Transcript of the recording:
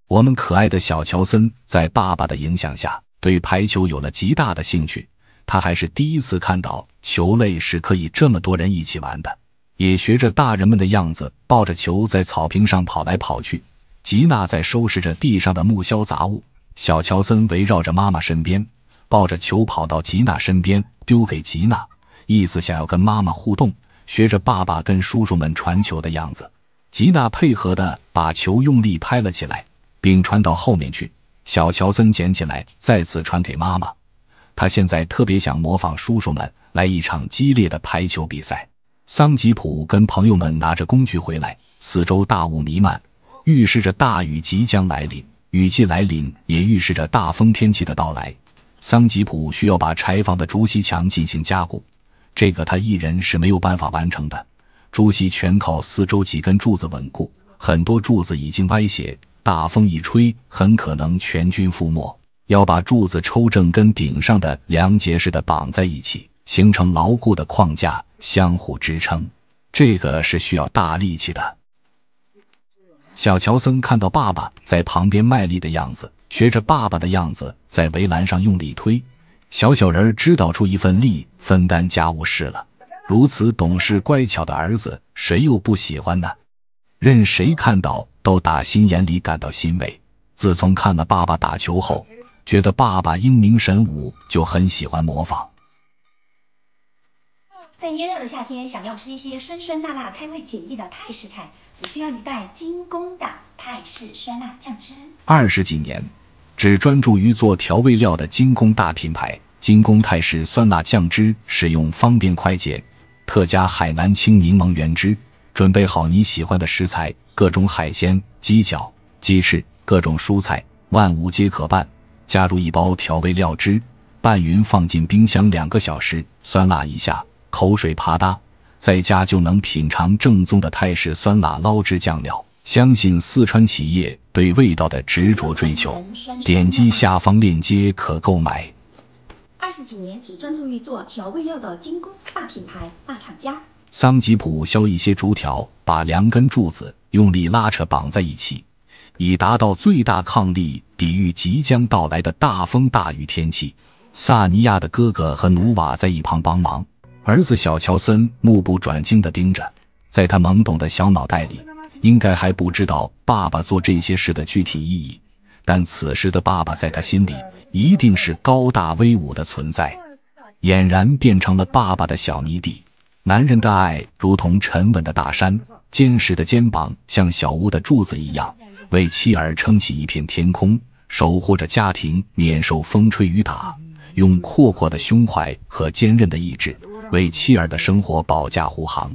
我们可爱的小乔森在爸爸的影响下，对排球有了极大的兴趣。他还是第一次看到球类是可以这么多人一起玩的，也学着大人们的样子，抱着球在草坪上跑来跑去。吉娜在收拾着地上的木销杂物，小乔森围绕着妈妈身边，抱着球跑到吉娜身边，丢给吉娜，意思想要跟妈妈互动，学着爸爸跟叔叔们传球的样子。吉娜配合地把球用力拍了起来，并传到后面去。小乔森捡起来，再次传给妈妈。他现在特别想模仿叔叔们来一场激烈的排球比赛。桑吉普跟朋友们拿着工具回来，四周大雾弥漫，预示着大雨即将来临。雨季来临也预示着大风天气的到来。桑吉普需要把柴房的竹席墙进行加固，这个他一人是没有办法完成的。竹席全靠四周几根柱子稳固，很多柱子已经歪斜，大风一吹很可能全军覆没。要把柱子抽正，跟顶上的梁结实的绑在一起，形成牢固的框架，相互支撑。这个是需要大力气的。小乔森看到爸爸在旁边卖力的样子，学着爸爸的样子在围栏上用力推，小人知道出一份力，分担家务事了。如此懂事乖巧的儿子，谁又不喜欢呢？任谁看到都打心眼里感到欣慰。自从看了爸爸打球后，觉得爸爸英明神武，就很喜欢模仿。在炎热的夏天，想要吃一些酸酸辣辣、开胃解腻的泰式菜，只需要一袋精工的泰式酸辣酱汁。20几年，只专注于做调味料的精工大品牌精工泰式酸辣酱汁，使用方便快捷，特加海南青柠檬原汁。准备好你喜欢的食材，各种海鲜、鸡脚、鸡翅，各种蔬菜，万物皆可拌。加入1包调味料汁，拌匀放进冰箱2个小时，酸辣一下，口水啪嗒，在家就能品尝正宗的泰式酸辣捞汁酱料。相信四川企业对味道的执着追求，点击下方链接可购买。20几年只专注于做调味料的精工大品牌大厂家。桑吉普削一些竹条，把2根柱子用力拉扯绑在一起，以达到最大抗力，抵御即将到来的大风大雨天气。萨尼亚的哥哥和努瓦在一旁帮忙，儿子小乔森目不转睛地盯着。在他懵懂的小脑袋里，应该还不知道爸爸做这些事的具体意义，但此时的爸爸在他心里一定是高大威武的存在，俨然变成了爸爸的小迷弟。男人的爱如同沉稳的大山，坚实的肩膀像小屋的柱子一样，为妻儿撑起一片天空，守护着家庭免受风吹雨打，用阔阔的胸怀和坚韧的意志为妻儿的生活保驾护航。